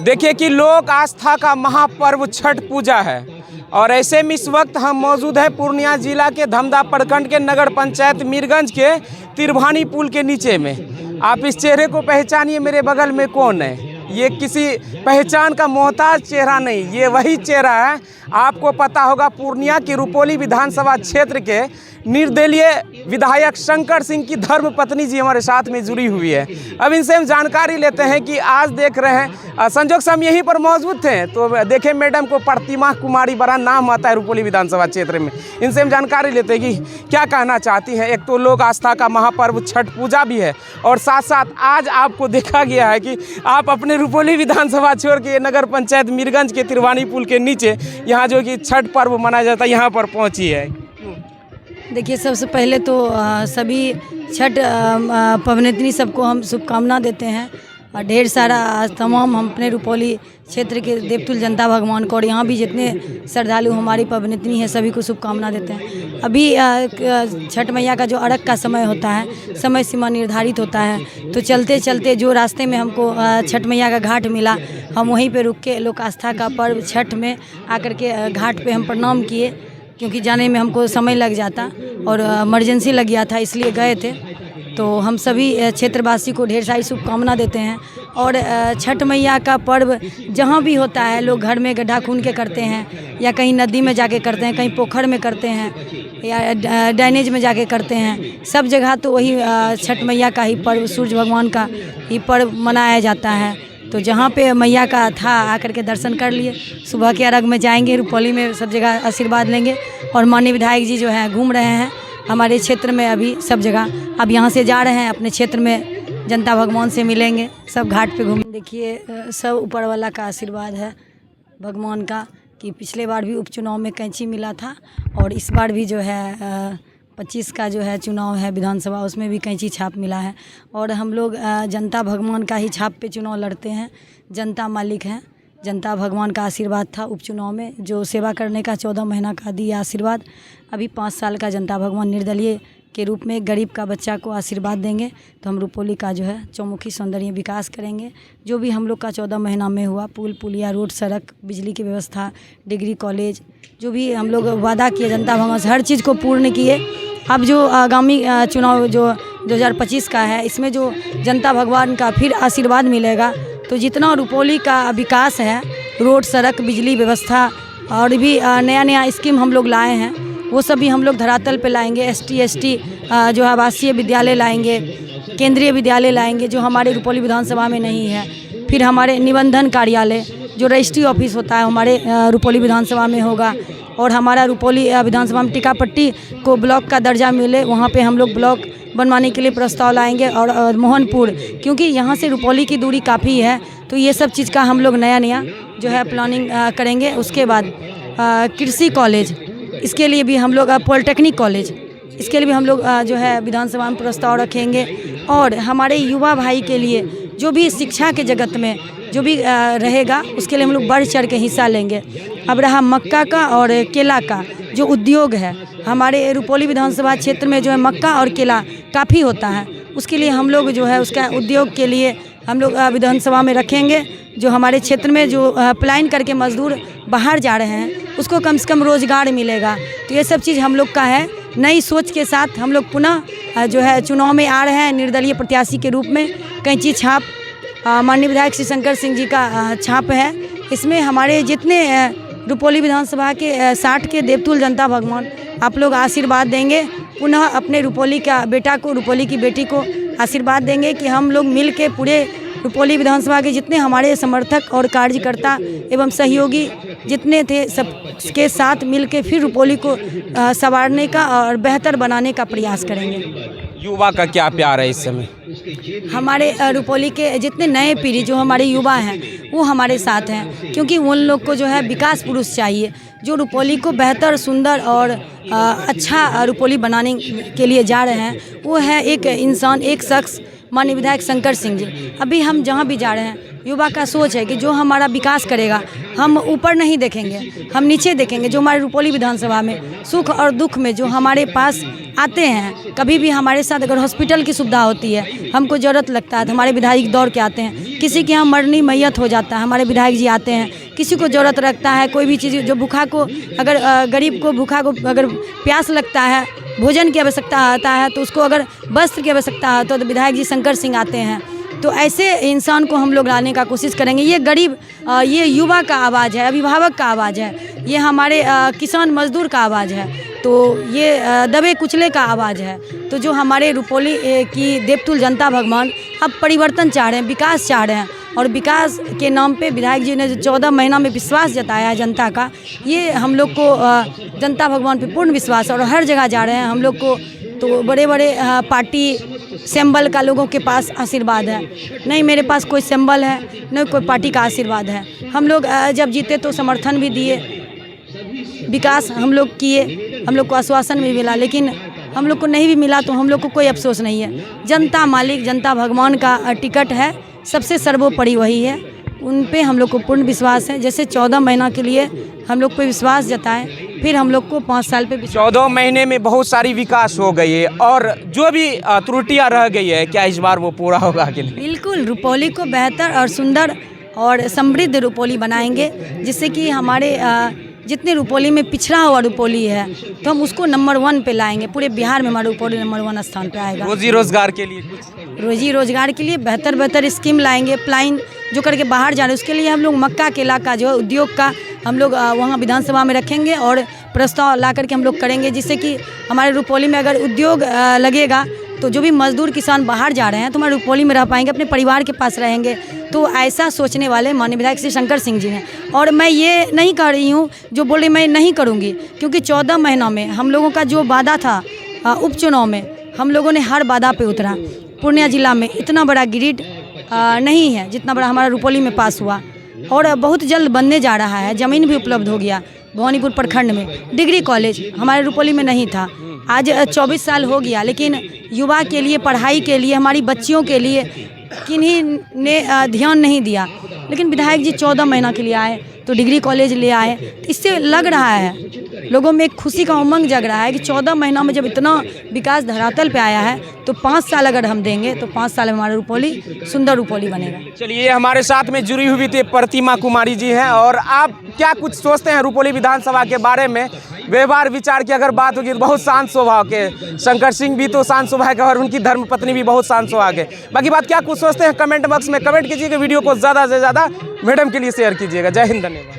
देखिए कि लोक आस्था का महापर्व छठ पूजा है और ऐसे में इस वक्त हम मौजूद हैं पूर्णिया जिला के धमदा प्रखंड के नगर पंचायत मीरगंज के तिरभानी पुल के नीचे में। आप इस चेहरे को पहचानिए, मेरे बगल में कौन है? ये किसी पहचान का मोहताज चेहरा नहीं, ये वही चेहरा है। आपको पता होगा पूर्णिया की रुपौली विधानसभा क्षेत्र के निर्दलीय विधायक शंकर सिंह की धर्म पत्नी जी हमारे साथ में जुड़ी हुई है। अब इनसे हम जानकारी लेते हैं कि आज देख रहे हैं, संजोग से हम यहीं पर मौजूद थे तो देखे मैडम को प्रतिमा कुमारी, बड़ा नाम आता है रुपौली विधानसभा क्षेत्र में। इनसे हम जानकारी लेते हैं कि क्या कहना चाहती हैं। एक तो लोक आस्था का महापर्व छठ पूजा भी है और साथ साथ आज आपको देखा गया है कि आप अपने रुपौली विधानसभा छोड़ के नगर पंचायत मीरगंज के तिरभानी पुल के नीचे यहाँ जो कि छठ पर्व मनाया जाता है यहाँ पर पहुँची है। देखिए, सबसे पहले तो सभी छठ पवनतनी सबको हम शुभकामना देते हैं और ढेर सारा तमाम हम अपने रुपौली क्षेत्र के देवतुल जनता भगवान को और यहाँ भी जितने श्रद्धालु हमारी पवनतनी है सभी को शुभकामना देते हैं। अभी छठ मैया का जो अर्घ का समय होता है, समय सीमा निर्धारित होता है, तो चलते चलते जो रास्ते में हमको छठ मैया का घाट मिला, हम वहीं पे रुक के लोक आस्था का पर्व छठ में आकर के घाट पे हम प्रणाम किए, क्योंकि जाने में हमको समय लग जाता और इमरजेंसी लग गया था, इसलिए गए थे। तो हम सभी क्षेत्रवासी को ढेर सारी शुभकामना देते हैं। और छठ मैया का पर्व जहाँ भी होता है, लोग घर में गड्ढा खून के करते हैं या कहीं नदी में जाके करते हैं, कहीं पोखर में करते हैं या ड्रेनेज में जाके करते हैं। सब जगह तो वही छठ मैया का ही पर्व, सूर्य भगवान का ही पर्व मनाया जाता है। तो जहाँ पे मैया का था आकर के दर्शन कर लिए। सुबह के अर्घ में जाएंगे, रुपौली में सब जगह आशीर्वाद लेंगे। और माननीय विधायक जी जो हैं घूम रहे हैं हमारे क्षेत्र में अभी सब जगह। अब यहाँ से जा रहे हैं अपने क्षेत्र में, जनता भगवान से मिलेंगे, सब घाट पे घूम। देखिए, सब ऊपर वाला का आशीर्वाद है भगवान का कि पिछले बार भी उपचुनाव में कैंची मिला था और इस बार भी जो है 25 का जो है चुनाव है विधानसभा, उसमें भी कैंची छाप मिला है। और हम लोग जनता भगवान का ही छाप पे चुनाव लड़ते हैं। जनता मालिक हैं, जनता भगवान का आशीर्वाद था उपचुनाव में, जो सेवा करने का 14 महीना का दिया आशीर्वाद। अभी 5 साल का जनता भगवान निर्दलीय के रूप में गरीब का बच्चा को आशीर्वाद देंगे तो हम रुपौली का जो है चौमुखी सौंदर्य विकास करेंगे। जो भी हम लोग का 14 महीना में हुआ, पुल पुलिया, रोड, सड़क, बिजली की व्यवस्था, डिग्री कॉलेज, जो भी हम लोग वादा किए जनता भगवान से, हर चीज़ को पूर्ण किए। अब जो आगामी चुनाव जो 2025 का है, इसमें जो जनता भगवान का फिर आशीर्वाद मिलेगा तो जितना रुपौली का विकास है, रोड, सड़क, बिजली व्यवस्था और भी नया नया स्कीम हम लोग लाए हैं, वो सभी हम लोग धरातल पे लाएंगे। ST जो आवासीय विद्यालय लाएंगे, केंद्रीय विद्यालय लाएंगे जो हमारे रुपौली विधानसभा में नहीं है। फिर हमारे निबंधन कार्यालय जो रजिस्ट्री ऑफिस होता है हमारे रुपौली विधानसभा में होगा। और हमारा रुपौली विधानसभा में टीकापट्टी को ब्लॉक का दर्जा मिले, वहाँ पे हम लोग ब्लॉक बनवाने के लिए प्रस्ताव लाएंगे। और मोहनपुर, क्योंकि यहाँ से रुपौली की दूरी काफ़ी है, तो ये सब चीज़ का हम लोग नया जो है प्लानिंग करेंगे। उसके बाद कृषि कॉलेज, इसके लिए भी हम लोग पॉलिटेक्निक कॉलेज, इसके लिए भी हम लोग जो है विधानसभा में प्रस्ताव रखेंगे। और हमारे युवा भाई के लिए जो भी शिक्षा के जगत में जो भी रहेगा, उसके लिए हम लोग बढ़ चढ़ के हिस्सा लेंगे। अब रहा मक्का का और केला का जो उद्योग है, हमारे रुपौली विधानसभा क्षेत्र में जो है मक्का और केला काफ़ी होता है, उसके लिए हम लोग जो है उसका उद्योग के लिए हम लोग विधानसभा में रखेंगे। जो हमारे क्षेत्र में जो पलायन करके मजदूर बाहर जा रहे हैं, उसको कम से कम रोज़गार मिलेगा। तो ये सब चीज़ हम लोग का है। नई सोच के साथ हम लोग पुनः जो है चुनाव में आ रहे हैं निर्दलीय प्रत्याशी के रूप में। कैंची छाप माननीय विधायक श्री शंकर सिंह जी का छाप है। इसमें हमारे जितने रुपौली विधानसभा के 60 के देवतुल जनता भगवान आप लोग आशीर्वाद देंगे। पुनः अपने रुपौली का बेटा को, रुपौली की बेटी को आशीर्वाद देंगे कि हम लोग मिल के पूरे रुपौली विधानसभा के जितने हमारे समर्थक और कार्यकर्ता एवं सहयोगी जितने थे, सबके साथ मिल के फिर रुपौली को संवारने का और बेहतर बनाने का प्रयास करेंगे। युवा का क्या प्यार है इस समय? हमारे रुपौली के जितने नए पीढ़ी जो हमारे युवा हैं वो हमारे साथ हैं, क्योंकि उन लोग को जो है विकास पुरुष चाहिए, जो रुपौली को बेहतर, सुंदर और अच्छा रुपौली बनाने के लिए जा रहे हैं, वो है एक इंसान, एक शख्स, माननीय विधायक शंकर सिंह जी। अभी हम जहाँ भी जा रहे हैं, युवा का सोच है कि जो हमारा विकास करेगा, हम ऊपर नहीं देखेंगे, हम नीचे देखेंगे। जो हमारे रुपौली विधानसभा में सुख और दुख में जो हमारे पास आते हैं, कभी भी हमारे साथ अगर हॉस्पिटल की सुविधा होती है, हमको ज़रूरत लगता है तो हमारे विधायक दौड़ के आते हैं। किसी के यहाँ मरनी मैयत हो जाता है, हमारे विधायक जी आते हैं। किसी को ज़रूरत रखता है, कोई भी चीज़, जो भूखा को, अगर गरीब को, भूखा को अगर प्यास लगता है, भोजन की आवश्यकता आता है, तो उसको अगर वस्त्र की आवश्यकता है तो विधायक जी शंकर सिंह आते हैं। तो ऐसे इंसान को हम लोग लाने का कोशिश करेंगे। ये गरीब, ये युवा का आवाज़ है, अभिभावक का आवाज़ है, ये हमारे किसान मजदूर का आवाज़ है, तो ये दबे कुचले का आवाज़ है। तो जो हमारे रुपौली की देवतुल जनता भगवान अब परिवर्तन चाह रहे हैं, विकास चाह रहे हैं, और विकास के नाम पे विधायक जी ने जो 14 महीना में विश्वास जताया है जनता का, ये हम लोग को जनता भगवान पे पूर्ण विश्वास है। और हर जगह जा रहे हैं हम लोग को, तो बड़े बड़े पार्टी सिंबल का लोगों के पास आशीर्वाद है, नहीं मेरे पास कोई सिंबल है, नहीं कोई पार्टी का आशीर्वाद है। हम लोग जब जीते तो समर्थन भी दिए, विकास हम लोग किए, हम लोग को आश्वासन भी मिला, लेकिन हम लोग को नहीं भी मिला तो हम लोग को कोई अफसोस नहीं है। जनता मालिक, जनता भगवान का टिकट है, सबसे सर्वोपरि वही है, उन पे हम लोग को पूर्ण विश्वास है। जैसे 14 महीना के लिए हम लोग पे विश्वास जताएं, फिर हम लोग को 5 साल पे 14 महीने में बहुत सारी विकास हो गई है, और जो भी त्रुटियां रह गई है, क्या इस बार वो पूरा होगा कि नहीं? बिल्कुल, रुपौली को बेहतर और सुंदर और समृद्ध रुपौली बनाएंगे, जिससे कि हमारे जितने रुपौली में पिछड़ा हुआ रुपौली है, तो हम उसको नंबर 1 पे लाएंगे। पूरे बिहार में हमारा रुपौली नंबर 1 स्थान पे आएगा। रोजी रोजगार के लिए रोजी रोजगार के लिए बेहतर स्कीम लाएंगे। प्लाइन जो करके बाहर जा रहे हैं, उसके लिए हम लोग मक्का केला का जो उद्योग का हम लोग वहाँ विधानसभा में रखेंगे और प्रस्ताव ला करके हम लोग करेंगे, जिससे कि हमारे रुपौली में अगर उद्योग लगेगा तो जो भी मजदूर किसान बाहर जा रहे हैं तो हमारे रुपौली में रह पाएंगे, अपने परिवार के पास रहेंगे। तो ऐसा सोचने वाले माननीय विधायक श्री शंकर सिंह जी हैं। और मैं ये नहीं कह रही हूँ जो बोल रही मैं नहीं करूँगी, क्योंकि 14 महीनों में हम लोगों का जो वादा था उपचुनाव में, हम लोगों ने हर वादा पे उतरा। पूर्णिया जिला में इतना बड़ा ग्रिड नहीं है जितना बड़ा हमारा रुपौली में पास हुआ, और बहुत जल्द बनने जा रहा है। ज़मीन भी उपलब्ध हो गया भवानीपुर प्रखंड में। डिग्री कॉलेज हमारे रुपौली में नहीं था, आज 24 साल हो गया, लेकिन युवा के लिए, पढ़ाई के लिए, हमारी बच्चियों के लिए किन्हीं ने ध्यान नहीं दिया। लेकिन विधायक जी 14 महीना के लिए आए तो डिग्री कॉलेज ले आए। तो इससे लग रहा है लोगों में एक खुशी का उमंग जग रहा है कि 14 महीना में जब इतना विकास धरातल पे आया है, तो 5 साल अगर हम देंगे तो 5 साल में हमारा रुपौली सुंदर रुपौली बनेगा। चलिए, हमारे साथ में जुड़ी हुई थी प्रतिमा कुमारी जी हैं। और आप क्या कुछ सोचते हैं रुपौली विधानसभा के बारे में? व्यवहार विचार की अगर बात होगी तो बहुत शांत स्वभाव के, शंकर सिंह भी तो शांत स्वभाव के, और उनकी धर्मपत्नी भी बहुत शांत स्वभाव के। बाकी बात क्या कुछ सोचते हैं कमेंट बॉक्स में कमेंट कीजिएगा। वीडियो को ज़्यादा से ज़्यादा मैडम के लिए शेयर कीजिएगा। जय हिंद, धन्यवाद।